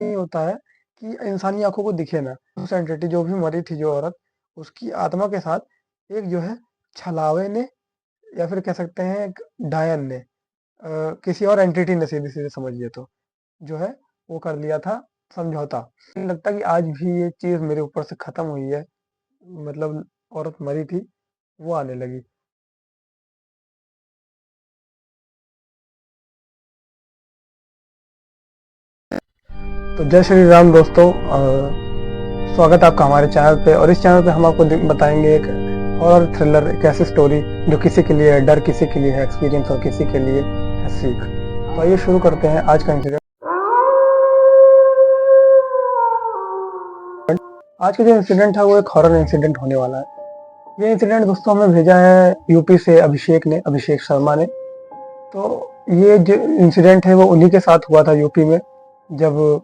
ये होता है कि इंसानी आँखों को दिखे ना, उस एंटिटी जो भी मरी थी जो औरत, उसकी आत्मा के साथ एक जो है छलावे ने या फिर कह सकते हैं एक डायन ने किसी और एंटिटी ने सीधे-सीधे समझिए तो, जो है वो कर लिया था समझौता। मुझे लगता है कि आज भी ये चीज़ मेरे ऊपर से खत्म हुई है, मतलब औरत मरी थी, वो आने लगी। तो जय श्री राम दोस्तों, स्वागत है आपका हमारे चैनल पे और इस चैनल पे हम आपको बताएंगे एक हॉरर थ्रिलर, एक ऐसी स्टोरी जो किसी के लिए है डर, किसी के लिए है एक्सपीरियंस और किसी के लिए है सीख। तो आइए शुरू करते हैं आज का इंसिडेंट। आज का जो इंसिडेंट है वो एक हॉरर इंसिडेंट होने वाला है। ये इंसिडेंट दोस्तों हमें भेजा है यूपी से अभिषेक शर्मा ने। तो ये जो इंसिडेंट है वो उन्हीं के साथ हुआ था यूपी में, जब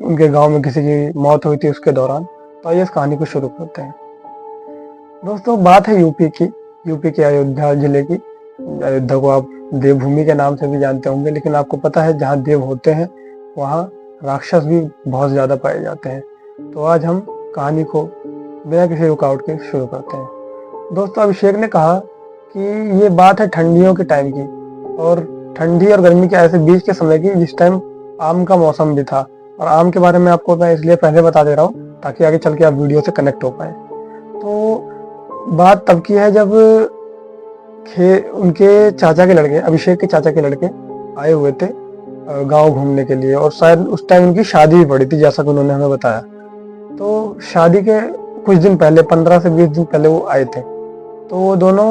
उनके गांव में किसी की मौत हुई थी उसके दौरान। तो आइए इस कहानी को शुरू करते हैं। दोस्तों बात है यूपी के अयोध्या जिले की। अयोध्या को आप देवभूमि के नाम से भी जानते होंगे, लेकिन आपको पता है जहाँ देव होते हैं वहाँ राक्षस भी बहुत ज्यादा पाए जाते हैं। तो आज हम कहानी को बिना किसी रुकावट के शुरू करते हैं। दोस्तों अभिषेक ने कहा कि ये बात है ठंडियों के टाइम की, और ठंडी और गर्मी के ऐसे बीच के समय की जिस टाइम आम का मौसम भी था। और आम के बारे में आपको मैं इसलिए पहले बता दे रहा हूँ ताकि आगे चल के आप वीडियो से कनेक्ट हो पाए। तो बात तब की है जब उनके चाचा के लड़के, अभिषेक के चाचा के लड़के आए हुए थे गांव घूमने के लिए, और शायद उस टाइम उनकी शादी भी पड़ी थी जैसा कि उन्होंने हमें बताया। तो शादी के कुछ दिन पहले, 15 से 20 दिन पहले वो आए थे। तो वो दोनों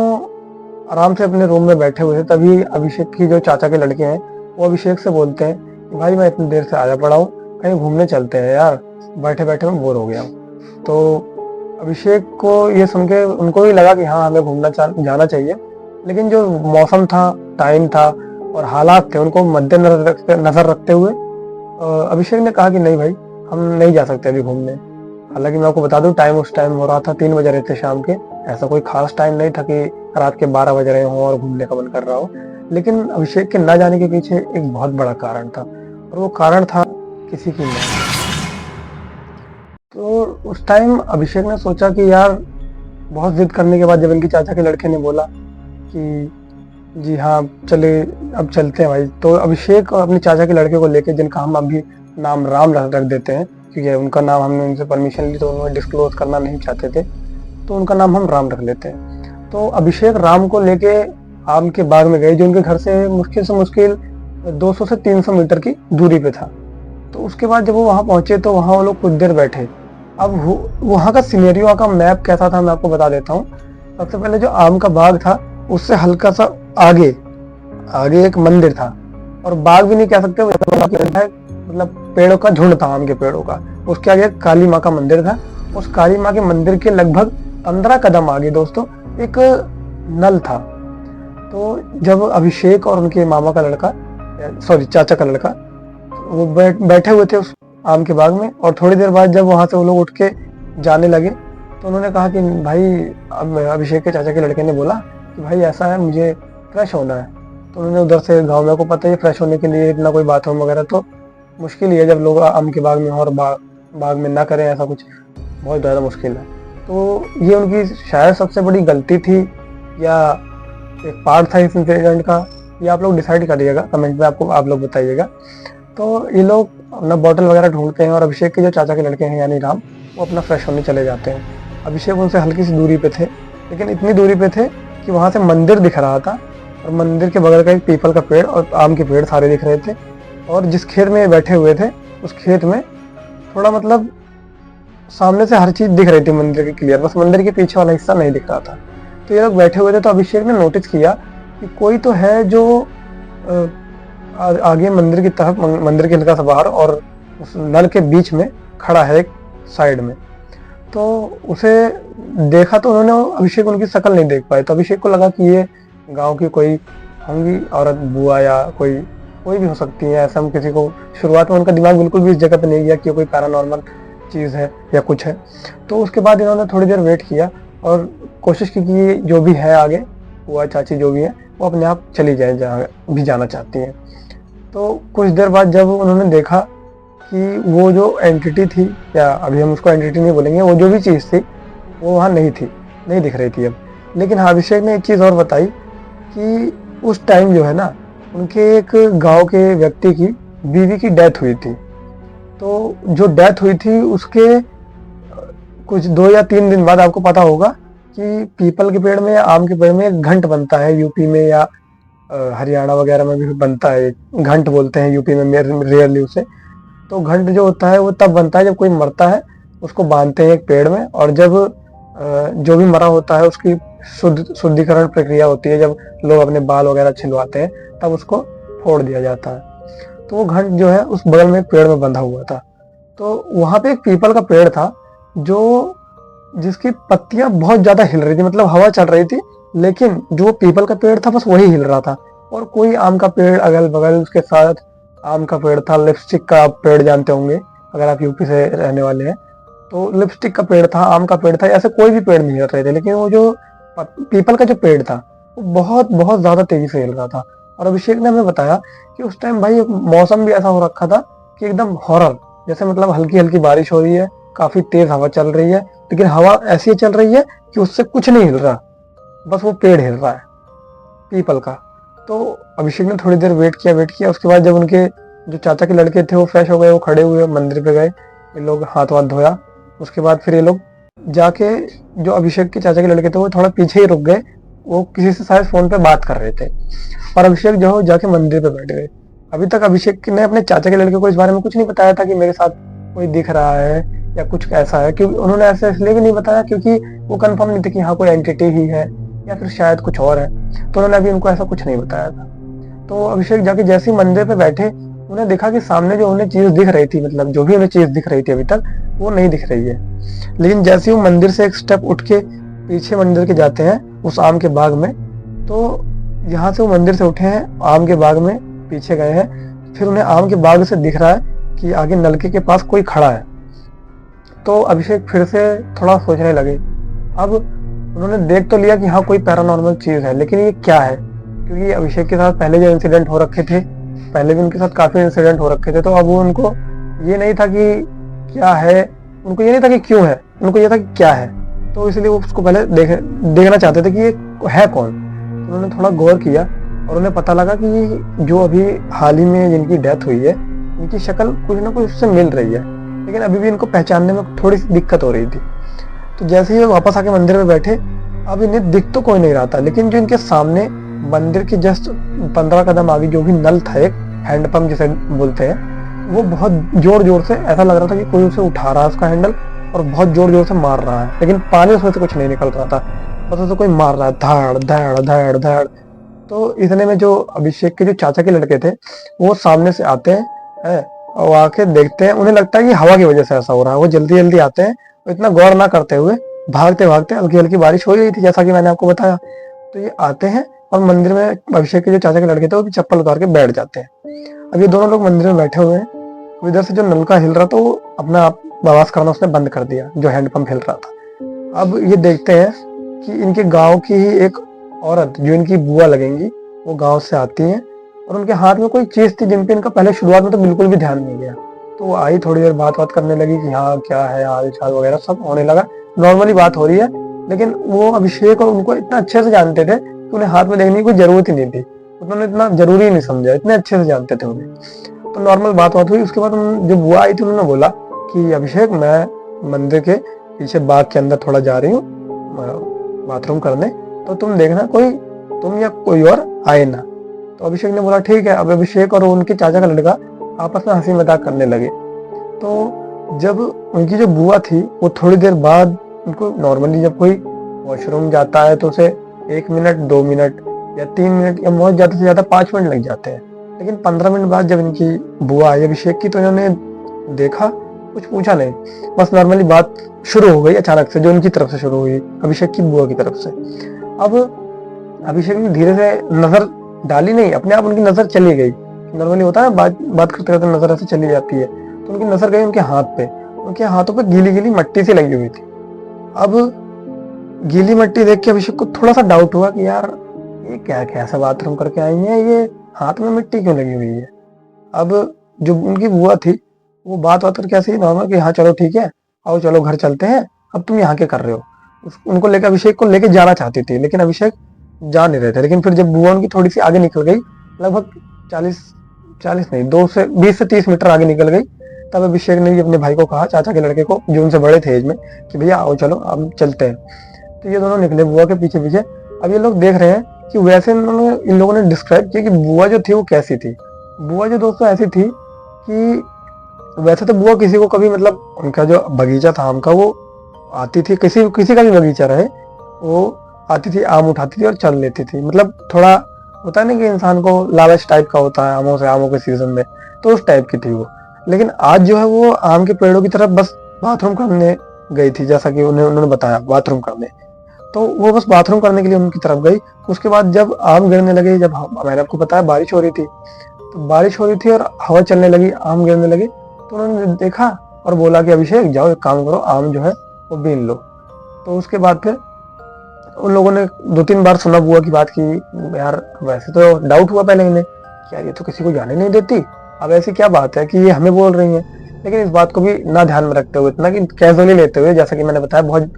आराम से अपने रूम में बैठे हुए थे, तभी अभिषेक की जो चाचा के लड़के हैं वो अभिषेक से बोलते हैं कि भाई मैं इतनी देर से आया पड़ा हूँ, कहीं घूमने चलते हैं यार, बैठे बैठे मैं बोर हो गया हूँ। तो अभिषेक को ये सुन के उनको भी लगा कि हाँ हमें जाना चाहिए, लेकिन जो मौसम था, टाइम था और हालात थे उनको नजर रखते हुए अभिषेक ने कहा कि नहीं भाई, हम नहीं जा सकते अभी घूमने। हालांकि मैं आपको बता दूं टाइम उस टाइम हो रहा था 3 बज रहे थे शाम के। ऐसा कोई खास टाइम नहीं था कि रात के 12 बज रहे हों और घूमने का मन कर रहा हो। लेकिन अभिषेक के न जाने के पीछे एक बहुत बड़ा कारण था, और वो कारण था किसी की मौत। तो उस टाइम अभिषेक ने सोचा कि यार, बहुत जिद करने के बाद जब इनके चाचा के लड़के ने बोला कि जी हाँ चले, अब चलते हैं भाई, तो अभिषेक और अपने चाचा के लड़के को लेके, जिनका हम अभी नाम राम रख देते हैं क्योंकि उनका नाम हमने उनसे परमिशन ली तो उन्होंने डिस्क्लोज करना नहीं चाहते थे, तो उनका नाम हम राम रख लेते हैं। तो अभिषेक राम को लेके आम के बाग में गए, जो उनके घर से मुश्किल 200 से 300 मीटर की दूरी पे था। तो उसके बाद जब वो वहाँ पहुंचे तो वहाँ वो लोग कुछ देर बैठे। अब वहाँ का सिनेरियो का मैप कैसा था मैं आपको बता देता हूँ। सबसे पहले जो आम का बाग था उससे हल्का सा आगे आगे एक मंदिर था, और बाग भी नहीं कह सकते, मतलब पेड़ों का झुंड था, आम के पेड़ों का। उसके आगे काली माँ का मंदिर था। उस काली माँ के मंदिर के लगभग 15 कदम आगे दोस्तों एक नल था। तो जब अभिषेक और उनके मामा का लड़का, सॉरी चाचा का लड़का, वो बैठे हुए थे उस आम के बाग में, और थोड़ी देर बाद जब वहां से वो लोग उठ के जाने लगे तो उन्होंने कहा कि भाई, अब अभिषेक के चाचा के लड़के ने बोला कि भाई ऐसा है, मुझे फ्रेश होना है। तो उन्होंने उधर से, गांव में को पता ही फ्रेश होने के लिए इतना कोई बाथरूम वगैरह तो मुश्किल ही है, जब लोग आम के बाग में हो और बाग में ना करें ऐसा कुछ, बहुत ज़्यादा मुश्किल है। तो ये उनकी शायद सबसे बड़ी गलती थी, या एक पार्ट था इस इंसिडेंट का, ये आप लोग डिसाइड करिएगा कमेंट में, आपको आप लोग बताइएगा। तो ये लोग अपना बॉटल वगैरह ढूंढते हैं और अभिषेक के जो चाचा के लड़के हैं यानी राम, वो अपना फ्रेश होने चले जाते हैं। अभिषेक उनसे हल्की सी दूरी पे थे, लेकिन इतनी दूरी पे थे कि वहां से मंदिर दिख रहा था, और मंदिर के बगल का एक पीपल का पेड़ और आम के पेड़ सारे दिख रहे थे। और जिस खेत में बैठे हुए थे उस खेत में थोड़ा, मतलब सामने से हर चीज दिख रही थी मंदिर की क्लियर, बस मंदिर के पीछे वाला हिस्सा नहीं दिख रहा था। तो ये लोग बैठे हुए थे, तो अभिषेक ने नोटिस किया कि कोई तो है जो आगे मंदिर की तरफ, मंदिर के हल्का सा बाहर और उस नल के बीच में खड़ा है एक साइड में। तो उसे देखा तो उन्होंने, अभिषेक उनकी शक्ल नहीं देख पाए, तो अभिषेक को लगा कि ये गांव की कोई होंगी औरत, बुआ या कोई कोई भी हो सकती है। ऐसा हम किसी को, शुरुआत में उनका दिमाग बिल्कुल भी इस जगह पे नहीं गया कि कोई पैरानॉर्मल चीज़ है या कुछ है। तो उसके बाद इन्होंने थोड़ी देर वेट किया और कोशिश की कि जो भी है आगे, बुआ चाची जो भी है, वो अपने आप चली जाए जहाँ भी जाना चाहती हैं। तो कुछ देर बाद जब उन्होंने देखा कि वो जो एंटिटी थी, या अभी हम उसको एंटिटी नहीं बोलेंगे, वो जो भी चीज़ थी वो वहाँ नहीं थी, नहीं दिख रही थी अब। लेकिन हाँ, अभिषेक ने एक चीज़ और बताई कि उस टाइम जो है ना, उनके एक गांव के व्यक्ति की बीवी की डेथ हुई थी। तो जो डेथ हुई थी उसके कुछ 2 या 3 दिन बाद आपको पता होगा कि पीपल के पेड़ में या आम के पेड़ में एक घंट बनता है, यूपी में या हरियाणा वगैरह में भी बनता है, घंट बोलते हैं यूपी में रियरली उसे। तो घंट जो होता है वो तब बनता है जब कोई मरता है, उसको बांधते हैं एक पेड़ में, और जब जो भी मरा होता है उसकी शुद्धिकरण प्रक्रिया होती है, जब लोग अपने बाल वगैरह छिलवाते हैं तब उसको फोड़ दिया जाता है। तो वो घंट जो है उस बगल में एक पेड़ में बंधा हुआ था। तो वहां पे एक पीपल का पेड़ था जो जिसकी पत्तियां बहुत ज्यादा हिल रही थी, मतलब हवा चल रही थी, लेकिन जो पीपल का पेड़ था बस वही हिल रहा था। और कोई आम का पेड़ अगल बगल उसके साथ, आम का पेड़ था, लिपस्टिक का आप पेड़ जानते होंगे अगर आप यूपी से रहने वाले हैं, तो लिपस्टिक का पेड़ था, आम का पेड़ था, ऐसे कोई भी पेड़ नहीं हिल रहे थे। लेकिन वो जो पीपल का जो पेड़ था वो बहुत बहुत ज्यादा तेजी से हिल रहा था। और अभिषेक ने हमें बताया कि उस टाइम भाई मौसम भी ऐसा हो रखा था कि एकदम हॉरर जैसे, मतलब हल्की हल्की बारिश हो रही है, काफी तेज हवा चल रही है, लेकिन हवा ऐसी चल रही है कि उससे कुछ नहीं हिल रहा, बस वो पेड़ हिल रहा है पीपल का। तो अभिषेक ने थोड़ी देर वेट किया। उसके बाद जब उनके जो चाचा के लड़के थे वो फ्रेश हो गए, वो खड़े हुए मंदिर पे गए, ये लोग हाथ वाथ धोया। उसके बाद फिर ये लोग जाके, जो अभिषेक के चाचा के लड़के थे वो थोड़ा पीछे ही रुक गए, वो किसी से शायद फोन पे बात कर रहे थे, और अभिषेक जो है जाके मंदिर पे बैठ गए। अभी तक अभिषेक ने अपने चाचा के लड़के को इस बारे में कुछ नहीं बताया था कि मेरे साथ कोई दिख रहा है या कुछ ऐसा है, क्योंकि उन्होंने ऐसे इसलिए भी नहीं बताया क्योंकि वो कंफर्म नहीं थे कि हाँ कोई एंटिटी ही है या फिर शायद कुछ और है। तो उन्होंने अभी उनको ऐसा कुछ नहीं बताया था। तो अभिषेक जाके जैसे ही मंदिर पे बैठे, उन्हें देखा कि सामने जो उन्हें चीज दिख रही थी, मतलब जो भी उन्हें चीज दिख रही थी अभी तक, वो नहीं दिख रही है। लेकिन जैसे ही वो मंदिर से एक स्टेप उठ के पीछे मंदिर के जाते हैं उस आम के बाग में, तो यहाँ से वो मंदिर से उठे हैं, आम के बाग में पीछे गए हैं, फिर उन्हें आम के बाग से दिख रहा है कि आगे नलके के पास कोई खड़ा है। तो अभिषेक फिर से थोड़ा सोचने लगे। अब उन्होंने देख तो लिया कि हाँ कोई पैरानॉर्मल चीज है, लेकिन ये क्या है, क्योंकि अभिषेक के साथ पहले जो इंसिडेंट हो रखे थे, पहले भी उनके साथ काफी इंसिडेंट हो रखे थे, तो अब वो उनको ये नहीं था कि क्या है, उनको ये नहीं था कि क्यों है, उनको ये था कि क्या है। तो इसलिए वो उसको पहले देखना चाहते थे कि ये है कौन। तो उन्होंने थोड़ा गौर किया और उन्हें पता लगा कि जो अभी हाल ही में जिनकी डेथ हुई है, उनकी शक्ल कुछ ना कुछ उससे मिल रही है, लेकिन अभी भी इनको पहचानने में थोड़ी सी दिक्कत हो रही थी। तो जैसे ही वो वापस आके मंदिर में बैठे, अब इन्हें दिख तो कोई नहीं रहा था, लेकिन जो इनके सामने मंदिर के जस्ट 15 कदम आगे जो भी नल था, एक हैंडपंप जिसे बोलते हैं, वो बहुत जोर जोर से ऐसा लग रहा था कि कोई उसे उठा रहा है उसका हैंडल और बहुत जोर जोर से मार रहा है, लेकिन पानी उसमें से कुछ नहीं निकल रहा था, बस उसे कोई मार रहा है, धाड़ धाड़ धाड़ धाड़। तो इतने में जो अभिषेक के जो चाचा के लड़के थे वो सामने से आते हैं, है, और आके देखते हैं, उन्हें लगता है कि हवा की वजह से ऐसा हो रहा है। वो जल्दी जल्दी आते हैं और इतना गौर ना करते हुए भागते भागते, हल्की हल्की बारिश हो रही थी जैसा कि मैंने आपको बताया, तो ये आते हैं और मंदिर में अभिषेक के जो चाचा के लड़के थे वो भी चप्पल उतार के बैठ जाते हैं। अब ये दोनों लोग मंदिर में बैठे हुए हैं, इधर से जो नलका हिल रहा था वो अपना आप आवाज करना उसने बंद कर दिया, जो हैंडपंप हिल रहा था। अब ये देखते हैं कि इनके गांव की ही एक औरत जो इनकी बुआ लगेंगी, वो गांव से आती हैं और उनके हाथ में कोई चीज थी जिन पे इनका पहले शुरुआत में तो बिल्कुल भी ध्यान नहीं गया। तो वो आई, थोड़ी देर बात करने लगी कि हाँ क्या है, हाल चाल वगैरह सब होने लगा, नॉर्मली बात हो रही है। लेकिन वो अभिषेक और उनको इतना अच्छे से जानते थे कि उन्हें हाथ में देखने की कोई जरूरत ही नहीं थी, उन्होंने इतना जरूरी ही नहीं समझा, इतने अच्छे से जानते थे उन्हें। तो नॉर्मल बात हुई। उसके बाद जो बुआ आई थी उन्होंने बोला कि अभिषेक, मैं मंदिर के पीछे बाग के अंदर थोड़ा जा रही हूँ बाथरूम करने, तो तुम देखना कोई तुम या कोई और आए ना। तो अभिषेक ने बोला ठीक है। अब अभिषेक और उनके चाचा का लड़का आपस में हंसी मजाक करने लगे। तो जब उनकी जो बुआ थी वो थोड़ी देर बाद, उनको नॉर्मली जब कोई वॉशरूम जाता है तो उसे 1 मिनट 2 मिनट या 3 मिनट या बहुत ज्यादा से ज्यादा 5 मिनट लग जाते हैं, लेकिन 15 मिनट बाद जब इनकी बुआ आई अभिषेक की, तो इन्होंने देखा, कुछ पूछा नहीं, बस नॉर्मली बात शुरू हो गई अचानक से, जो उनकी तरफ से शुरू हुई, अभिषेक की बुआ की तरफ से। अब अभिषेक ने धीरे से नजर डाली नहीं, अपने आप उनकी नजर चली गई। नॉर्मली होता है बात करते करते नजर ऐसे चली जाती है, तो उनकी नजर गई उनके हाथ पे, उनके हाथों पे गीली गीली मट्टी सी लगी हुई थी। अब गीली मट्टी देख के अभिषेक को थोड़ा सा डाउट हुआ कि यार ये क्या कैसा बाथरूम करके आई है, ये हाथ में मिट्टी क्यों लगी हुई है। अब जो उनकी बुआ थी वो बात बात करके ऐसे ही नॉर्मल कि हाँ चलो ठीक है, आओ चलो घर चलते हैं, अब तुम यहाँ के कर रहे हो। उनको लेकर, अभिषेक को लेके जाना चाहती थी, लेकिन अभिषेक जा नहीं रहे थे। लेकिन फिर जब बुआ उनकी थोड़ी सी आगे निकल गई, लगभग 40 40 नहीं, 20 से 30 मीटर आगे निकल गई, तब अभिषेक ने भी अपने भाई को कहा, चाचा के लड़के को, जो उनसे बड़े थे एज में, कि भैया आओ चलो अब चलते हैं। तो ये दोनों निकले बुआ के पीछे पीछे। अब ये लोग देख रहे हैं कि वैसे इन लोगों ने डिस्क्राइब किया कि बुआ जो थी वो कैसी थी। बुआ जो दोस्तों ऐसी थी कि वैसे तो बुआ किसी को कभी, मतलब उनका जो बगीचा था आम का, वो आती थी, किसी किसी का भी बगीचा रहे, वो आती थी, आम उठाती थी और चल लेती थी। मतलब थोड़ा होता है ना कि इंसान को लालच टाइप का होता है आमों से, आमों के सीजन में, तो उस टाइप की थी वो। लेकिन आज जो है वो आम के पेड़ों की तरफ बस बाथरूम करने गई थी, जैसा कि उन्होंने बताया, बाथरूम करने। तो वो बस बाथरूम करने के लिए उनकी तरफ गई। उसके बाद जब आम गिरने लगे, जब मैंने आपको बताया बारिश हो रही थी, तो बारिश हो रही थी और हवा चलने लगी, आम गिरने लगे, तो उन्होंने देखा और बोला कि अभिषेक जाओ एक काम करो, आम जो है वो बीन लो। तो उसके बाद फिर उन लोगों ने 2-3 बार सुना बुआ की बात की, यार वैसे तो डाउट हुआ पहले इन्हें कि यार ये तो किसी को जाने नहीं देती, अब ऐसी क्या बात है कि ये हमें बोल रही है। लेकिन इस बात को भी ना ध्यान में रखते हुए, इतना कि कैजुअली लेते हुए, जैसा कि मैंने बताया बहुत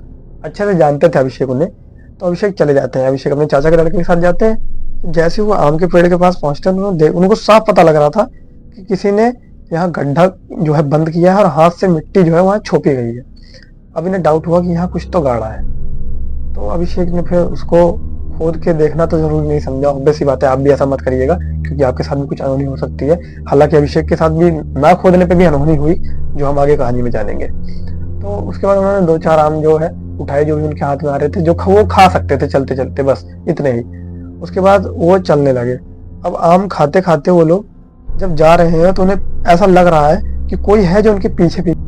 अच्छे से जानते थे अभिषेक उन्हें, तो अभिषेक चले जाते हैं। अभिषेक अपने चाचा के लड़के के साथ जाते हैं। जैसे वो आम के पेड़ के पास पहुंचते हैं, उनको साफ पता लग रहा था कि किसी ने यहाँ गड्ढा जो है बंद किया है और हाथ से मिट्टी जो है वहां छोपी गई है। अब इन्हें डाउट हुआ कि यहाँ कुछ तो गाड़ा है। तो अभिषेक ने फिर उसको खोद के देखना तो जरूरी नहीं समझा। ऑब्वियस सी बात है, आप भी ऐसा मत करिएगा, क्योंकि आपके साथ भी कुछ अनहोनी हो सकती है। हालांकि अभिषेक के साथ भी ना खोदने पे भी अनहोनी हुई, जो हम आगे कहानी में जानेंगे। तो उसके बाद उन्होंने 2-4 आम जो है उठाए, जो भी उनके हाथ में आ रहे थे, जो वो खा सकते थे चलते चलते, बस इतने ही। उसके बाद वो चलने लगे। अब आम खाते खाते वो लोग जब जा रहे हैं, तो उन्हें ऐसा लग रहा है कि कोई है जो उनके पीछे पीछे।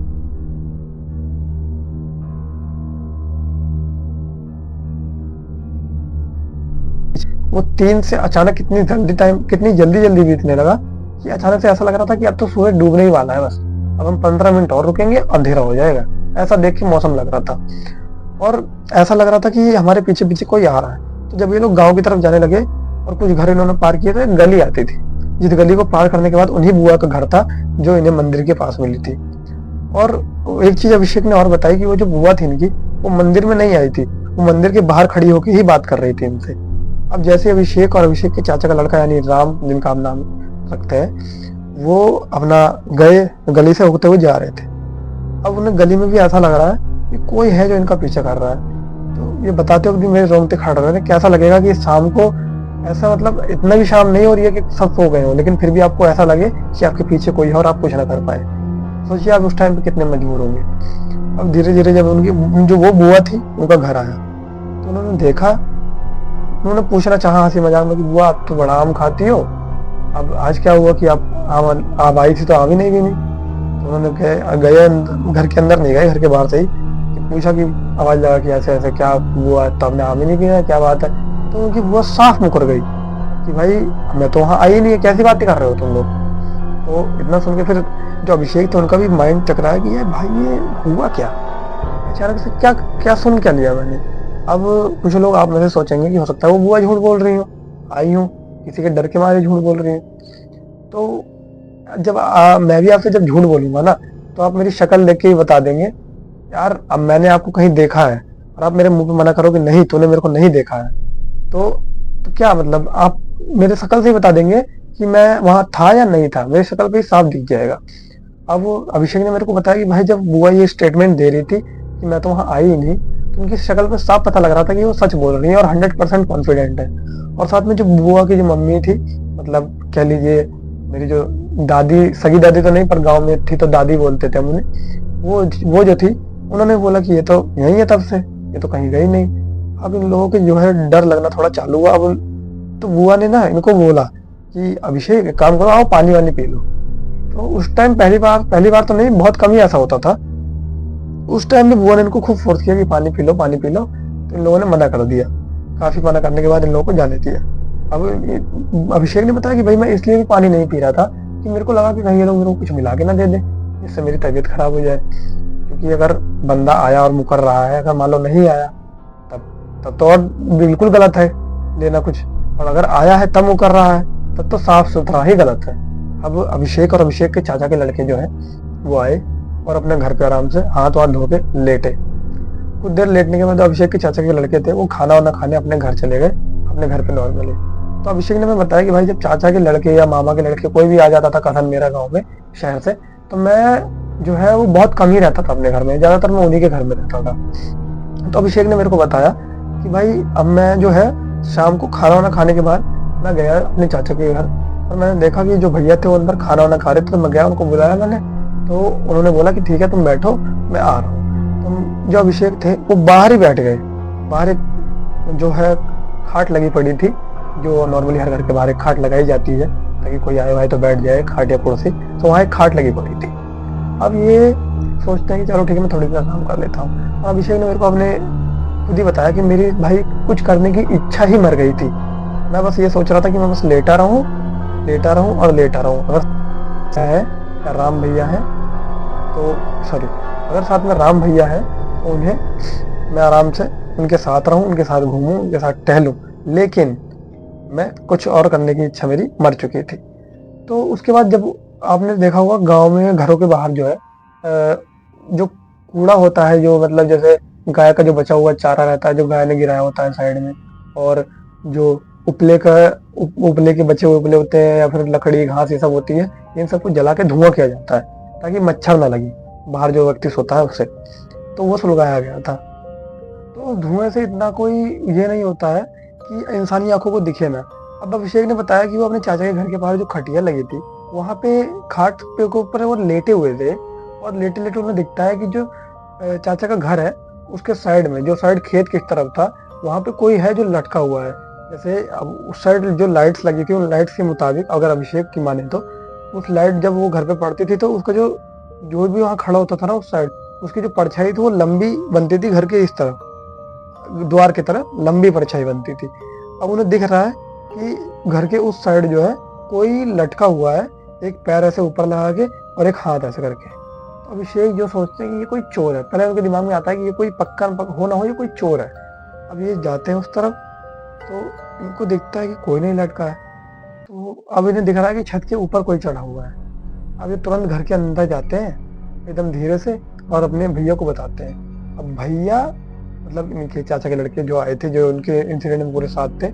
वो 3 से अचानक कितनी जल्दी जल्दी बीतने लगा कि अचानक से ऐसा लग रहा था कि अब तो सूरज डूबने ही वाला है, बस अब हम 15 मिनट और रुकेंगे, अंधेरा हो जाएगा। ऐसा देख के मौसम लग रहा था, और ऐसा लग रहा था कि हमारे पीछे पीछे कोई आ रहा है। तो जब ये लोग गांव की तरफ जाने लगे और कुछ घर इन्होंने पार किए, तो एक गली आती थी, जिस गली को पार करने के बाद उन्हीं बुआ का घर था, जो इन्हें मंदिर के पास मिली थी। और एक चीज अभिषेक ने और बताई कि वो जो बुआ थी इनकी, वो मंदिर में नहीं आई थी, वो मंदिर के बाहर खड़ी होकर ही बात कर रही थी इनसे। अब जैसे अभिषेक और अभिषेक के चाचा का लड़का, यानी राम, जिनका हम नाम रखते हैं, वो अपना गए गली से होते हुए जा रहे थे। अब उन्हें गली में भी ऐसा लग रहा है कि कोई है जो इनका पीछा कर रहा है। तो ये बताते वक्त भी मेरे रोंगटे खड़ रहे थे, कैसा लगेगा कि शाम को ऐसा, मतलब इतना भी शाम नहीं हो रही है कि सब सो गए हो, लेकिन फिर भी आपको ऐसा लगे कि आपके पीछे कोई है और आप कुछ ना कर पाए। सोचिए आप उस टाइम पे कितने मजबूर होंगे। अब धीरे धीरे जब उनकी जो वो बुआ थी उनका घर आया, तो उन्होंने देखा, उन्होंने पूछना चाहा हंसी मजाक में कि बुआ आप तो बड़ा आम खाती हो, अब आज क्या हुआ कि आप आई थी तो आम ही नहीं गिनी। तो उन्होंने गए घर के अंदर नहीं गए, घर के बाहर से ही पूछा कि आवाज लगा कि ऐसे ऐसे क्या हुआ, तो आपने आम ही नहीं गिना, क्या बात है। तो उनकी बुआ साफ मुकर गई कि भाई मैं तो वहां आई नहीं है, कैसी बातें कर रहे हो तुम लोग। तो इतना सुन के फिर जो अभिषेक था उनका भी माइंड चकरा है कि यार भाई ये हुआ क्या, अचानक से क्या क्या सुन क्या लिया मैंने। अब कुछ लोग आप में से सोचेंगे कि हो सकता है वो बुआ झूठ बोल रही हो, आई हूँ किसी के डर के मारे झूठ बोल रही हूँ। तो जब मैं भी आपसे जब झूठ बोलूंगा ना, तो आप मेरी शक्ल देख के ही बता देंगे यार अब मैंने आपको कहीं देखा है, और आप मेरे मुंह पे मना करो कि नहीं तूने मेरे को नहीं देखा है, तो क्या मतलब आप मेरे शक्ल से ही बता देंगे कि मैं वहां था या नहीं था, मेरी शक्ल पे ही साफ दिख जाएगा। अब अभिषेक ने मेरे को बताया कि भाई जब बुआ ये स्टेटमेंट दे रही थी कि मैं तो वहां आई ही नहीं, तो उनकी शक्ल पे साफ पता लग रहा था कि वो सच बोल रही है और 100% कॉन्फिडेंट है। और साथ में जो बुआ की जो मम्मी थी, मतलब कह लीजिए मेरी जो दादी, सगी दादी तो नहीं पर गांव में थी तो दादी बोलते थे हम उन्हें, वो जो थी, उन्होंने बोला कि ये तो यही है तब से, ये तो कहीं गई नहीं। अब इन लोगों के जो है डर लगना थोड़ा चालू हुआ। अब तो बुआ ने ना इनको बोला कि अभिषेक एक काम करो, आओ पानी वानी पी लो। तो उस टाइम पहली बार तो नहीं, बहुत कम ही ऐसा होता था। उस टाइम में बुआ ने इनको खूब फोर्स किया कि पानी पी लो पानी पी लो, तो इन लोगों ने मना कर दिया। काफी मना करने के बाद इन लोगों को जाने दिया। अब अभिषेक ने बताया कि भाई मैं इसलिए भी पानी नहीं पी रहा था कि मेरे को लगा कि कहीं ये लोग मेरे को कुछ मिला के ना दे दे, इससे मेरी तबीयत खराब हो जाए। क्योंकि अगर बंदा आया और मुकर रहा है, अगर मान लो नहीं आया तब तो और बिल्कुल गलत है लेना कुछ, और अगर आया है तब मुकर रहा है तब तो साफ सुथरा ही गलत है। अब अभिषेक और अभिषेक के चाचा के लड़के जो है वो आए और अपने घर पे आराम से हाथ वाथ धो के लेटे। कुछ देर लेटने के बाद अभिषेक के चाचा के लड़के थे वो खाना वाना खाने अपने घर चले गए, अपने घर पे नॉर्मली। तो अभिषेक ने मैं बताया कि भाई जब चाचा के लड़के या मामा के लड़के कोई भी आ जाता था कजन मेरा गाँव में शहर से, तो मैं जो है वो बहुत कम ही रहता था अपने घर में, ज्यादातर मैं उन्हीं के घर में रहता था। तो अभिषेक ने मेरे को बताया कि भाई अब मैं जो है शाम को खाना वाना खाने के बाद मैं गया अपने चाचा के घर, और मैंने देखा कि जो भैया थे वो अंदर खाना वाना खा रहे थे। तो मैं गया, उनको बुलाया मैंने, तो उन्होंने बोला कि ठीक है तुम बैठो मैं आ रहा हूँ। तो जो अभिषेक थे वो बाहर ही बैठ गए। बाहर एक जो है खाट लगी पड़ी थी, जो नॉर्मली हर घर के बाहर एक खाट लगाई जाती है ताकि कोई आए वाए तो बैठ जाए, खाट या कुर्सी। तो वहाँ एक खाट लगी पड़ी थी। अब ये सोचते हैं कि चलो ठीक है मैं थोड़ी देर आराम कर लेता हूँ। और अभिषेक ने मेरे को अपने खुद ही बताया कि मेरी भाई कुछ करने की इच्छा ही मर गई थी। मैं बस ये सोच रहा था कि मैं बस लेटा रहूं और लेटा रहूं। अगर है या राम भैया है तो सॉरी, अगर साथ में राम भैया है तो उन्हें मैं आराम से उनके साथ रहूं, उनके साथ घूमूं, उनके साथ टहलूं। लेकिन मैं कुछ और करने की इच्छा मेरी मर चुकी थी। तो उसके बाद जब आपने देखा होगा गांव में घरों के बाहर जो है जो कूड़ा होता है, जो मतलब जैसे गाय का जो बचा हुआ चारा रहता है जो गाय ने गिराया होता है साइड में, और जो उपले का उपले के बचे हुए उपले होते हैं या फिर लकड़ी घास ये सब होती है, इन सबको जला के धुआं किया जाता है ताकि मच्छर ना लगे बाहर जो व्यक्ति सोता है उसे। तो वो सुलगाया गया था। तो धुएं से इतना कोई ये नहीं होता है कि इंसानी आंखों को दिखे ना। अब अभिषेक ने बताया कि वो अपने चाचा के घर के बाहर जो खटिया लगी थी वहां पे खाट पे के ऊपर वो लेटे हुए थे, और लेटे लेटे उन्हें दिखता है कि जो चाचा का घर है उसके साइड में, जो साइड खेत किस तरफ था, वहां पे कोई है जो लटका हुआ है। जैसे अब उस साइड जो लाइट्स लगी थी उन लाइट्स के मुताबिक अगर अभिषेक की माने तो उस लाइट जब वो घर पे पड़ती थी तो उसका जो जो भी वहाँ खड़ा होता था ना उस साइड, उसकी जो परछाई थी वो लंबी बनती थी घर के इस तरफ, द्वार की तरह लंबी परछाई बनती थी। अब उन्हें दिख रहा है कि घर के उस साइड जो है कोई लटका हुआ है, एक पैर ऐसे ऊपर लगा के और एक हाथ ऐसे करके। तो अभिषेक जो सोचते हैं कि ये कोई चोर है, पहले उनके दिमाग में आता है कि ये कोई पक्का हो ना हो ये कोई चोर है। अब ये जाते हैं उस तरफ तो इनको दिखता है कि कोई नहीं लटका है। तो अब इन्हें दिख रहा है कि छत के ऊपर कोई चढ़ा हुआ है। अब ये तुरंत घर के अंदर जाते हैं एकदम धीरे से और अपने भैया को बताते हैं। अब भैया मतलब इनके चाचा के लड़के जो आए थे, जो उनके इंसिडेंट में पूरे साथ थे,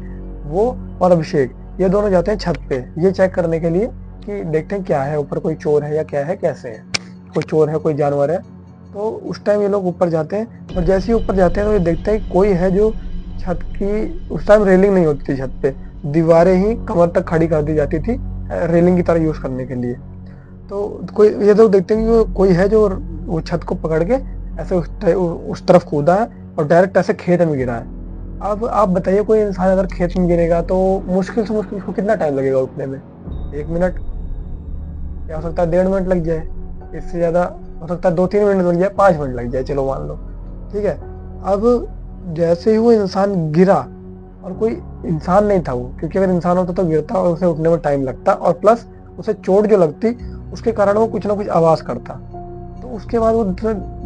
वो और अभिषेक ये दोनों जाते हैं छत पे ये चेक करने के लिए कि देखते हैं क्या है ऊपर, कोई चोर है या क्या है, कैसे है, कोई चोर है कोई जानवर है। तो उस टाइम ये लोग ऊपर जाते हैं और जैसे ही ऊपर जाते हैं तो ये देखते हैं कोई है जो छत की, उस टाइम रेलिंग नहीं होती थी छत पे, दीवारें ही कमर तक खड़ी कर दी जाती थी रेलिंग की तरह यूज करने के लिए। तो कोई ये लोग देखते हैं कि कोई है जो वो छत को पकड़ के ऐसे उस तरफ कूदा है और डायरेक्ट ऐसे खेत में गिरा है। अब आप बताइए कोई इंसान अगर खेत में गिरेगा तो मुश्किल से मुश्किल उसको कितना टाइम लगेगा उठने में? 1 मिनट या हो सकता है 1.5 मिनट लग जाए, इससे ज्यादा हो सकता है 2-3 मिनट लग जाए, 5 मिनट लग जाए, चलो मान लो ठीक है। अब जैसे ही वो इंसान गिरा, और कोई इंसान नहीं था वो, क्योंकि अगर इंसान होता तो गिरता और उसे उठने में टाइम लगता, और प्लस उसे चोट जो लगती उसके कारण वो कुछ ना कुछ आवाज करता। तो उसके बाद वो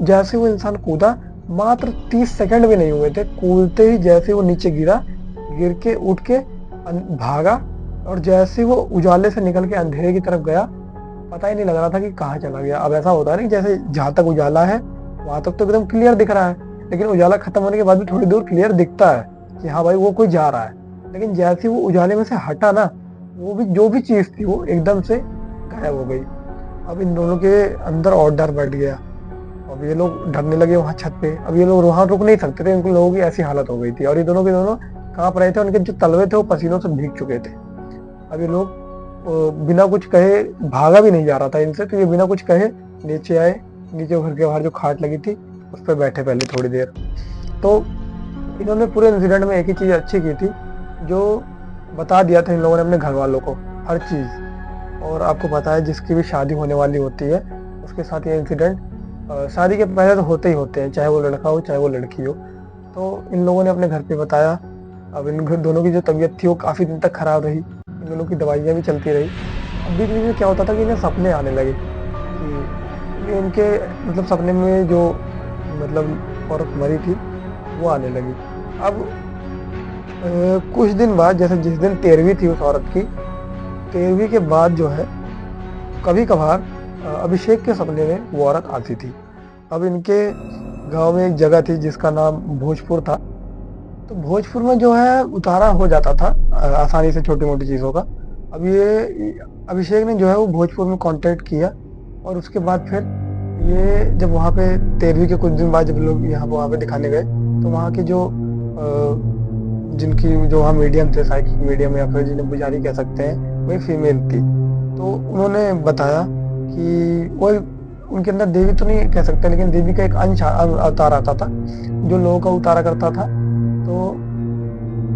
जैसे वो इंसान कूदा, मात्र 30 सेकंड भी नहीं हुए थे कूदते ही, जैसे वो नीचे गिरा, गिर के उठ के भागा, और जैसे वो उजाले से निकल के अंधेरे की तरफ गया, पता ही नहीं लग रहा था कि कहाँ चला गया। अब ऐसा होता है ना जैसे जहां तक उजाला है वहां तक तो एकदम क्लियर दिख रहा है, लेकिन उजाला खत्म होने के बाद भी थोड़ी दूर क्लियर दिखता है कि हाँ भाई वो कोई जा रहा है। लेकिन जैसे वो उजाले में से हटा ना, वो भी जो भी चीज थी वो एकदम से गायब हो गई। अब इन दोनों के अंदर और डर बैठ गया। अब ये लोग डरने लगे वहां छत पे। अब ये लोग वहां रुक नहीं सकते थे, इन लोगों की ऐसी हालत हो गई थी, और ये दोनों के दोनों कांप रहे थे, उनके जो तलवे थे वो पसीनों से भीग चुके थे। अब ये लोग बिना कुछ कहे, भागा भी नहीं जा रहा था इनसे, तो ये बिना कुछ कहे नीचे आए। नीचे घर के बाहर जो खाट लगी थी उस पर बैठे पहले थोड़ी देर। तो इन्होंने पूरे इंसिडेंट में एक ही चीज अच्छी की थी, जो बता दिया था इन लोगों ने अपने घर वालों को हर चीज। और आपको पता है जिसकी भी शादी होने वाली होती है उसके साथ ये इंसिडेंट शादी के पहले तो होते ही होते हैं, चाहे वो लड़का हो चाहे वो लड़की हो। तो इन लोगों ने अपने घर पे बताया। अब इन दोनों की जो तबीयत थी वो काफ़ी दिन तक खराब रही, इन दोनों की दवाइयाँ भी चलती रही। अब बीच बीच में क्या होता था कि इन्हें सपने आने लगे कि इनके मतलब सपने में जो मतलब औरत मरी थी वो आने लगी। अब कुछ दिन बाद, जैसे जिस दिन 13वीं थी उस औरत की, 13वीं के बाद जो है कभी कभार अभिषेक के सपने में वो औरत आती थी। अब इनके गांव में एक जगह थी जिसका नाम भोजपुर था। तो भोजपुर में जो है उतारा हो जाता था आसानी से छोटी मोटी चीज़ों का। अब ये अभिषेक ने जो है वो भोजपुर में कांटेक्ट किया, और उसके बाद फिर ये जब वहाँ पे 13वीं के कुछ दिन बाद जब लोग यहाँ वहाँ पे दिखाने गए, तो वहाँ के जो जिनकी जो वहाँ मीडियम थे, साइकिक मीडियम या फिर जिन्हें पुजारी कह सकते हैं, वही फीमेल थी। तो उन्होंने बताया कि वो उनके अंदर देवी तो नहीं कह सकते, लेकिन देवी का एक अंश अवतार आता था जो लोगों का उतारा करता था। तो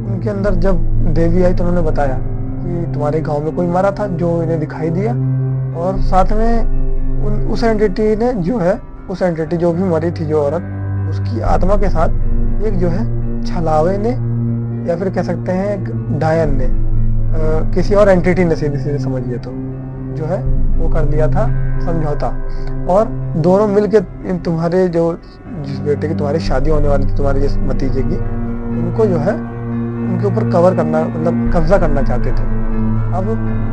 उनके अंदर जब देवी आई तो उन्होंने बताया कि तुम्हारे गांव में कोई मरा था जो इन्हें दिखाई दिया, और साथ में उस एंटिटी ने जो है, उस एंटिटी जो भी मरी थी जो औरत, उसकी आत्मा के साथ एक जो है छलावे ने, या फिर कह सकते हैं एक डायन ने, किसी और एंटिटी ने सीधे सीधे समझिए तो जो है वो कर लिया था समझौता। और दोनों मिलके तुम्हारे जो जिस बेटे की तुम्हारी शादी होने वाली थी, तुम्हारे जिस भतीजे की, उनको जो है उनके ऊपर कवर करना, मतलब कब्जा करना चाहते थे। अब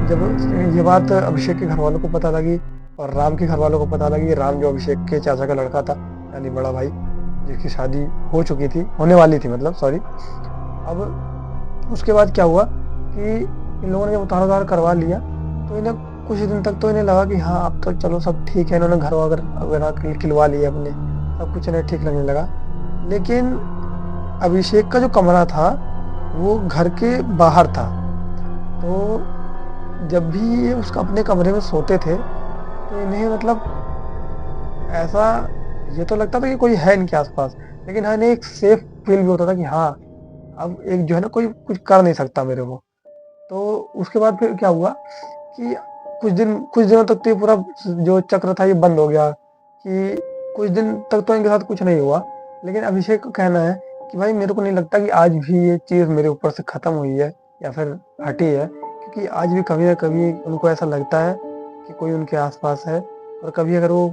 जब ये बात अभिषेक के घर वालों को पता लगी और राम के घर वालों को पता लगी, राम जो अभिषेक के चाचा का लड़का था, यानी बड़ा भाई, जिसकी शादी हो चुकी थी, होने वाली थी मतलब, सॉरी। अब उसके बाद क्या हुआ कि इन लोगों ने जब उतार उतार करवा लिया, तो इन्हें कुछ दिन तक तो इन्हें लगा कि हाँ अब तो चलो सब ठीक है, इन्होंने घर वगैरह खिलवा लिए अपने, सब कुछ इन्हें ठीक लगने लगा। लेकिन अभिषेक का जो कमरा था वो घर के बाहर था। तो जब भी ये उसका अपने कमरे में सोते थे तो इन्हें मतलब ऐसा ये तो लगता था कि कोई है इनके आसपास, लेकिन हाँ इन्हें एक सेफ फील भी होता था कि हाँ अब एक जो है ना कोई कुछ कर नहीं सकता मेरे को। तो उसके बाद फिर क्या हुआ कि कुछ दिनों तक तो ये पूरा जो चक्र था ये बंद हो गया, कि कुछ दिन तक तो इनके साथ कुछ नहीं हुआ। लेकिन अभिषेक का कहना है कि भाई मेरे को नहीं लगता कि आज भी ये चीज़ मेरे ऊपर से ख़त्म हुई है या फिर हटी है, क्योंकि आज भी कभी ना कभी उनको ऐसा लगता है कि कोई उनके आसपास है। और कभी अगर वो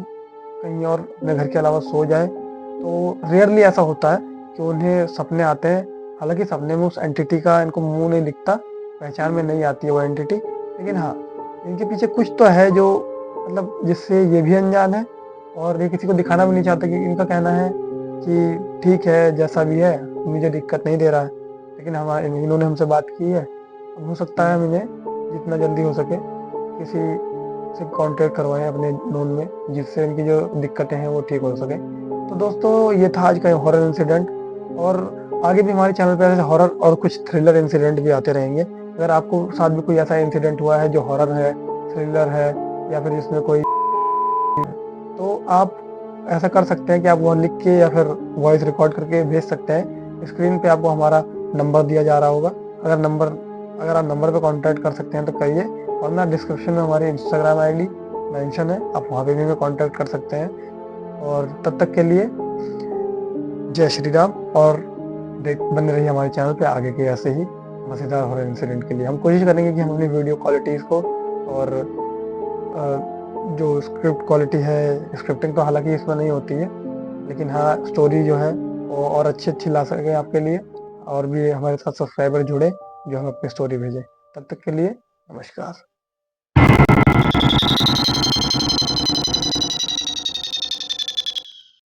कहीं और अपने घर के अलावा सो जाए तो रेयरली ऐसा होता है कि उन्हें सपने आते हैं। हालांकि सपने में उस एंटिटी का इनको मुंह नहीं दिखता, पहचान में नहीं आती है वो एंटिटी, लेकिन हाँ इनके पीछे कुछ तो है जो मतलब जिससे ये भी अनजान है, और ये किसी को दिखाना भी नहीं चाहते। कि इनका कहना है कि ठीक है जैसा भी है, मुझे दिक्कत नहीं दे रहा है, लेकिन हमारे इन्होंने हमसे बात की है, अब हो सकता है हम इन्हें जितना जल्दी हो सके किसी से कांटेक्ट करवाएं अपने नोन में, जिससे इनकी जो दिक्कतें हैं वो ठीक हो सके। तो दोस्तों ये था आज का हॉरर इंसिडेंट, और आगे भी हमारे चैनल पर ऐसे हॉरर और कुछ थ्रिलर इंसिडेंट भी आते रहेंगे। अगर आपको साथ भी कोई ऐसा इंसिडेंट हुआ है जो हॉरर है, थ्रिलर है, या फिर जिसमें कोई, तो आप ऐसा कर सकते हैं कि आप वो लिख के या फिर वॉइस रिकॉर्ड करके भेज सकते हैं। स्क्रीन पे आपको हमारा नंबर दिया जा रहा होगा। अगर आप नंबर पे कांटेक्ट कर सकते हैं तो करिए, वरना डिस्क्रिप्शन में हमारी इंस्टाग्राम आईडी मेंशन है, आप वहाँ पे भी हमें कांटेक्ट कर सकते हैं। और तब तक के लिए जय श्री राम, और बने रहिए हमारे चैनल पे आगे के ऐसे ही मज़ेदार हॉरर इंसिडेंट के लिए। हम कोशिश करेंगे कि हम अपनी वीडियो क्वालिटीज़ को और जो स्क्रिप्ट क्वालिटी है, स्क्रिप्टिंग तो हालांकि इसमें नहीं होती है, लेकिन हाँ स्टोरी जो है वो और अच्छी ला सके आपके लिए, और भी हमारे साथ सब्सक्राइबर जुड़े जो हमें अपनी स्टोरी भेजें। तब तक के लिए नमस्कार।